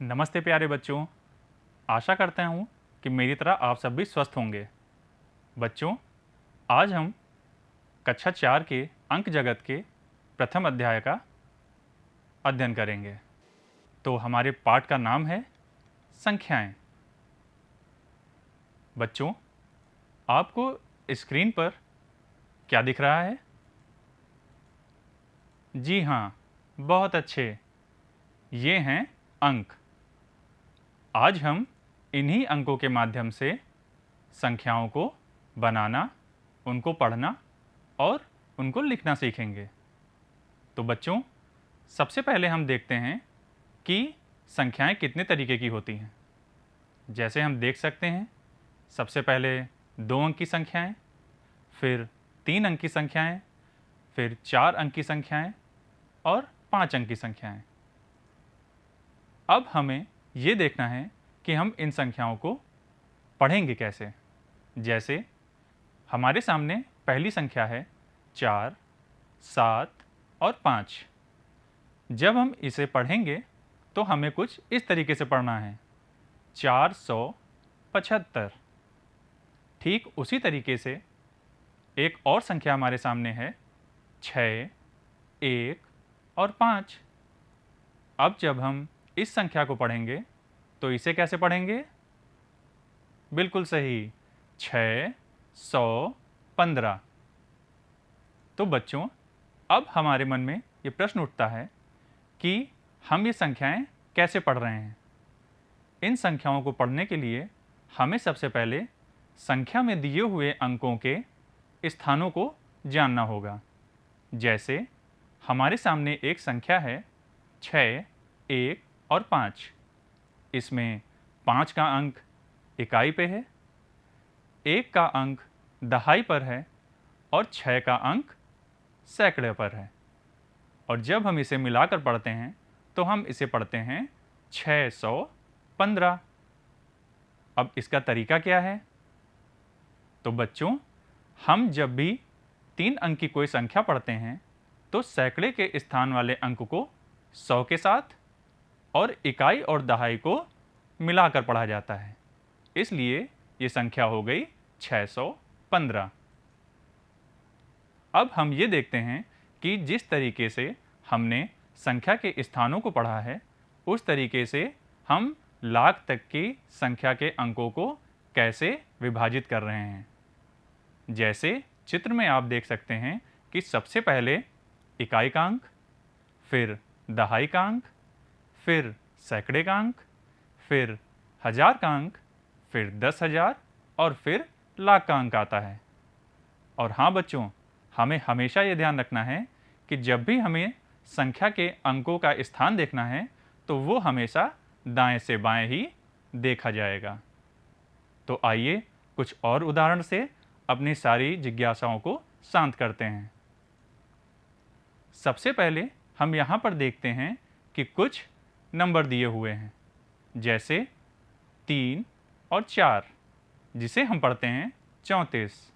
नमस्ते प्यारे बच्चों। आशा करता हूँ कि मेरी तरह आप सब भी स्वस्थ होंगे। बच्चों, आज हम कक्षा 4 के अंक जगत के प्रथम अध्याय का अध्ययन करेंगे। तो हमारे पाठ का नाम है संख्याएं। बच्चों, आपको स्क्रीन पर क्या दिख रहा है? जी हाँ, बहुत अच्छे। ये हैं अंक। आज हम इन्हीं अंकों के माध्यम से संख्याओं को बनाना, उनको पढ़ना और उनको लिखना सीखेंगे। तो बच्चों, सबसे पहले हम देखते हैं कि संख्याएं कितने तरीके की होती हैं। जैसे हम देख सकते हैं, सबसे पहले 2 अंक की संख्याएं, फिर 3 अंक की संख्याएं, फिर 4 अंक की संख्याएं और 5 अंक की संख्याएं। अब हमें ये देखना है कि हम इन संख्याओं को पढ़ेंगे कैसे। जैसे हमारे सामने पहली संख्या है 4, 7 और 5। जब हम इसे पढ़ेंगे तो हमें कुछ इस तरीके से पढ़ना है, 475। ठीक उसी तरीके से एक और संख्या हमारे सामने है 6, 1 और 5। अब जब हम इस संख्या को पढ़ेंगे तो इसे कैसे पढ़ेंगे? बिल्कुल सही, 615। तो बच्चों, अब हमारे मन में ये प्रश्न उठता है कि हम ये संख्याएं कैसे पढ़ रहे हैं। इन संख्याओं को पढ़ने के लिए हमें सबसे पहले संख्या में दिए हुए अंकों के स्थानों को जानना होगा। जैसे हमारे सामने एक संख्या है 6, 1 और 5। इसमें 5 का अंक इकाई पे है, 1 का अंक दहाई पर है और 6 का अंक सैकड़े पर है। और जब हम इसे मिलाकर पढ़ते हैं तो हम इसे पढ़ते हैं 615। अब इसका तरीका क्या है? तो बच्चों, हम जब भी 3 अंक की कोई संख्या पढ़ते हैं तो सैकड़े के स्थान वाले अंक को 100 के साथ और इकाई और दहाई को मिलाकर पढ़ा जाता है। इसलिए ये संख्या हो गई 615। अब हम ये देखते हैं कि जिस तरीके से हमने संख्या के स्थानों को पढ़ा है, उस तरीके से हम लाख तक की संख्या के अंकों को कैसे विभाजित कर रहे हैं। जैसे चित्र में आप देख सकते हैं कि सबसे पहले इकाई का अंक, फिर दहाई का अंक, फिर सैकड़े का अंक, फिर हजार का अंक, फिर 10,000 और फिर लाख का अंक आता है। और हाँ बच्चों, हमें हमेशा ये ध्यान रखना है कि जब भी हमें संख्या के अंकों का स्थान देखना है तो वो हमेशा दाएं से बाएं ही देखा जाएगा। तो आइए कुछ और उदाहरण से अपनी सारी जिज्ञासाओं को शांत करते हैं। सबसे पहले हम यहाँ पर देखते हैं कि कुछ नंबर दिए हुए हैं, जैसे 3 और 4, जिसे हम पढ़ते हैं 34।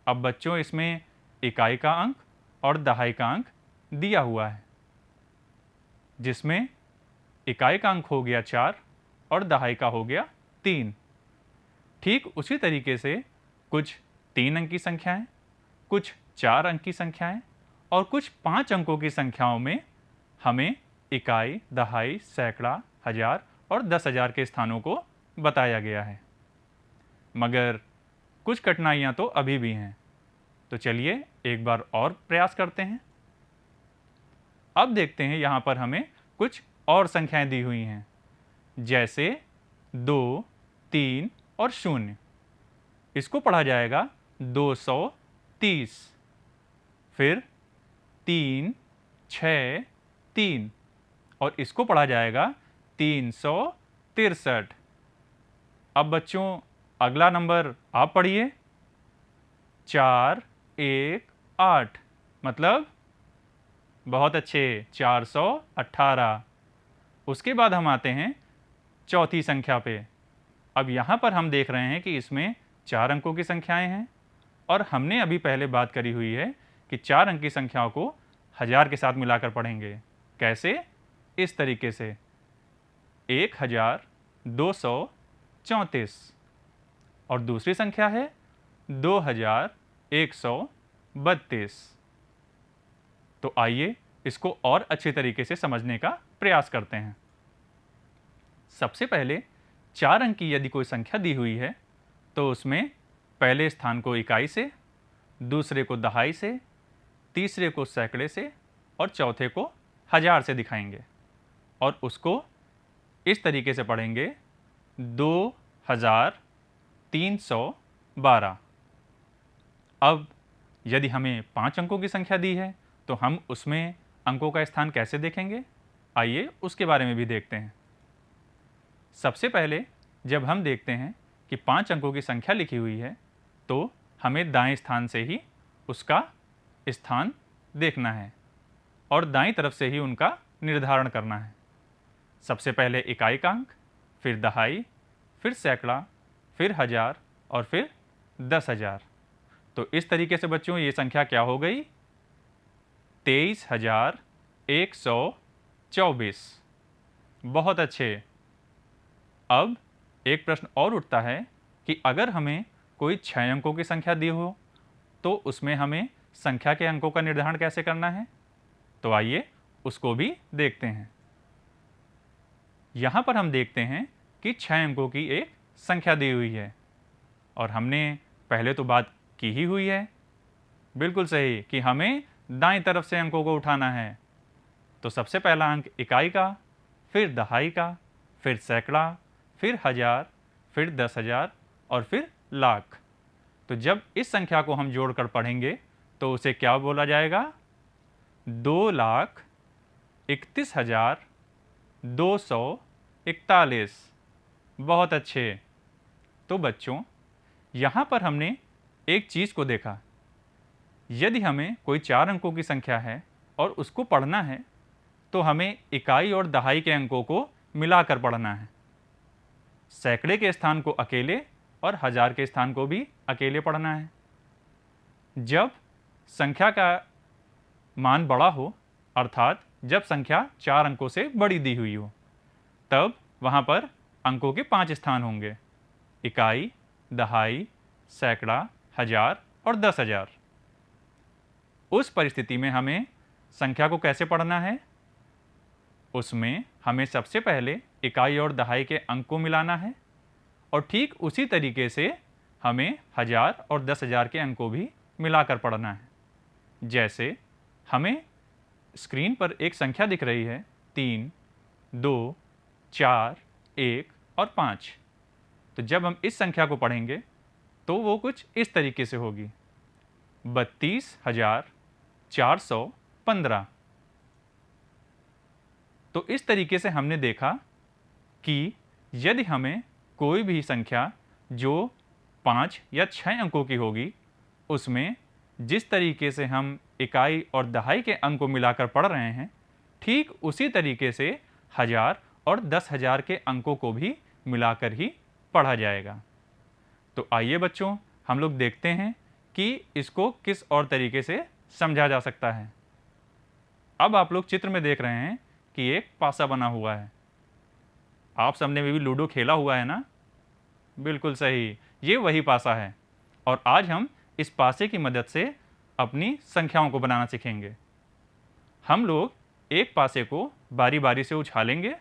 अब बच्चों, इसमें इकाई का अंक और दहाई का अंक दिया हुआ है, जिसमें इकाई का अंक हो गया 4 और दहाई का हो गया 3। ठीक उसी तरीके से कुछ 3 अंक की संख्याएं, कुछ 4 अंक की संख्याएं और कुछ 5 अंकों की संख्याओं में हमें इकाई, दहाई, सैकड़ा, हजार और 10,000 के स्थानों को बताया गया है। मगर कुछ कठिनाइयां तो अभी भी हैं। तो चलिए एक बार और प्रयास करते हैं। अब देखते हैं यहाँ पर हमें कुछ और संख्याएं दी हुई हैं, जैसे 2, 3 और 0। इसको पढ़ा जाएगा 230। फिर 3, 6, 3 और इसको पढ़ा जाएगा 363। अब बच्चों, अगला नंबर आप पढ़िए, 4, 1, 8, मतलब बहुत अच्छे, 418। उसके बाद हम आते हैं चौथी संख्या पे। अब यहाँ पर हम देख रहे हैं कि इसमें 4 अंकों की संख्याएं हैं और हमने अभी पहले बात करी हुई है कि 4 अंक की संख्याओं को हजार के साथ मिलाकर पढ़ेंगे। कैसे? इस तरीके से 1234 और दूसरी संख्या है 2132। तो आइए इसको और अच्छे तरीके से समझने का प्रयास करते हैं। सबसे पहले 4 अंक की यदि कोई संख्या दी हुई है तो उसमें पहले स्थान को इकाई से, दूसरे को दहाई से, तीसरे को सैकड़े से और चौथे को हजार से दिखाएंगे और उसको इस तरीके से पढ़ेंगे 2312। अब यदि हमें 5 अंकों की संख्या दी है तो हम उसमें अंकों का स्थान कैसे देखेंगे, आइए उसके बारे में भी देखते हैं। सबसे पहले जब हम देखते हैं कि 5 अंकों की संख्या लिखी हुई है तो हमें दाएं स्थान से ही उसका स्थान देखना है और दाईं तरफ से ही उनका निर्धारण करना है। सबसे पहले इकाई का अंक, फिर दहाई, फिर सैकड़ा, फिर हजार और फिर 10,000। तो इस तरीके से बच्चों ये संख्या क्या हो गई, 23,124। बहुत अच्छे। अब एक प्रश्न और उठता है कि अगर हमें कोई 6 अंकों की संख्या दी हो तो उसमें हमें संख्या के अंकों का निर्धारण कैसे करना है, तो आइए उसको भी देखते हैं। यहाँ पर हम देखते हैं कि 6 अंकों की एक संख्या दी हुई है और हमने पहले तो बात की ही हुई है, बिल्कुल सही, कि हमें दाईं तरफ से अंकों को उठाना है। तो सबसे पहला अंक इकाई का, फिर दहाई का, फिर सैकड़ा, फिर हजार, फिर 10,000 और फिर लाख। तो जब इस संख्या को हम जोड़कर पढ़ेंगे तो उसे क्या बोला जाएगा, 2,31,241। बहुत अच्छे। तो बच्चों यहाँ पर हमने एक चीज़ को देखा, यदि हमें कोई 4 अंकों की संख्या है और उसको पढ़ना है तो हमें इकाई और दहाई के अंकों को मिलाकर पढ़ना है। सैकड़े के स्थान को अकेले और हजार के स्थान को भी अकेले पढ़ना है। जब संख्या का मान बड़ा हो, अर्थात जब संख्या 4 अंकों से बड़ी दी हुई हो, तब वहाँ पर अंकों के 5 स्थान होंगे, इकाई, दहाई, सैकड़ा, हजार और 10,000। उस परिस्थिति में हमें संख्या को कैसे पढ़ना है, उसमें हमें सबसे पहले इकाई और दहाई के अंक को मिलाना है और ठीक उसी तरीके से हमें हजार और 10,000 के अंक को भी मिलाकर पढ़ना है। जैसे हमें स्क्रीन पर एक संख्या दिख रही है 3, 2, 4, 1 और 5। तो जब हम इस संख्या को पढ़ेंगे तो वो कुछ इस तरीके से होगी, 32,415। तो इस तरीके से हमने देखा कि यदि हमें कोई भी संख्या जो 5 या 6 अंकों की होगी, उसमें जिस तरीके से हम इकाई और दहाई के अंक को मिलाकर पढ़ रहे हैं, ठीक उसी तरीके से हजार और 10,000 के अंकों को भी मिलाकर ही पढ़ा जाएगा। तो आइए बच्चों हम लोग देखते हैं कि इसको किस और तरीके से समझा जा सकता है। अब आप लोग चित्र में देख रहे हैं कि एक पासा बना हुआ है। आप सबने भी लूडो खेला हुआ है ना, बिल्कुल सही, ये वही पासा है। और आज हम इस पासे की मदद से अपनी संख्याओं को बनाना सीखेंगे। हम लोग एक पासे को बारी बारी से उछालेंगे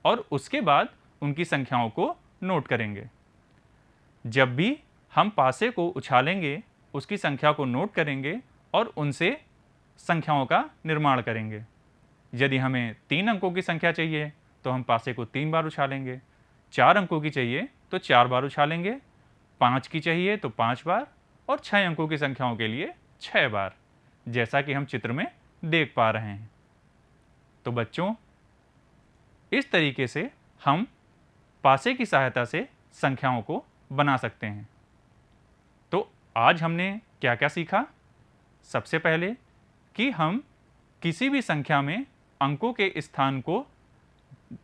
और उसके बाद उनकी संख्याओं को नोट करेंगे। जब भी हम पासे को उछालेंगे, उसकी संख्या को नोट करेंगे और उनसे संख्याओं का निर्माण करेंगे। यदि हमें 3 अंकों की संख्या चाहिए तो हम पासे को 3 बार उछालेंगे, 4 अंकों की चाहिए तो 4 बार उछालेंगे, 5 की चाहिए तो 5 बार और 6 अंकों की संख्याओं के लिए 6 बार, जैसा कि हम चित्र में देख पा रहे हैं। तो बच्चों इस तरीके से हम पासे की सहायता से संख्याओं को बना सकते हैं। तो आज हमने क्या क्या सीखा, सबसे पहले कि हम किसी भी संख्या में अंकों के स्थान को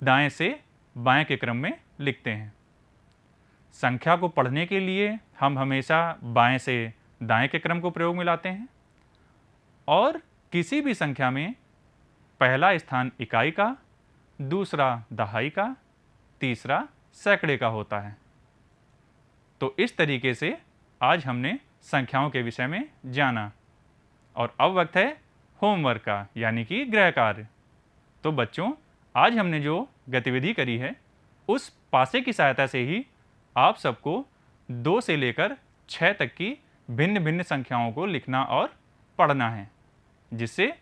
दाएं से बाएं के क्रम में लिखते हैं। संख्या को पढ़ने के लिए हम हमेशा बाएं से दाएं के क्रम को प्रयोग में लाते हैं और किसी भी संख्या में पहला स्थान इकाई का, दूसरा दहाई का, तीसरा सैकड़े का होता है। तो इस तरीके से आज हमने संख्याओं के विषय में जाना और अब वक्त है होमवर्क का, यानी कि गृह कार्य। तो बच्चों, आज हमने जो गतिविधि करी है उस पासे की सहायता से ही आप सबको 2 से लेकर 6 तक की भिन्न भिन्न संख्याओं को लिखना और पढ़ना है, जिससे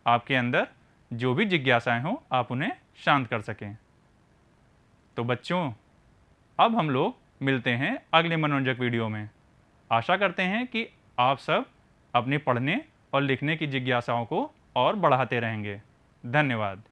आपके अंदर जो भी जिज्ञासाएं हों आप उन्हें शांत कर सकें। तो बच्चों, अब हम लोग मिलते हैं अगले मनोरंजक वीडियो में। आशा करते हैं कि आप सब अपने पढ़ने और लिखने की जिज्ञासाओं को और बढ़ाते रहेंगे। धन्यवाद।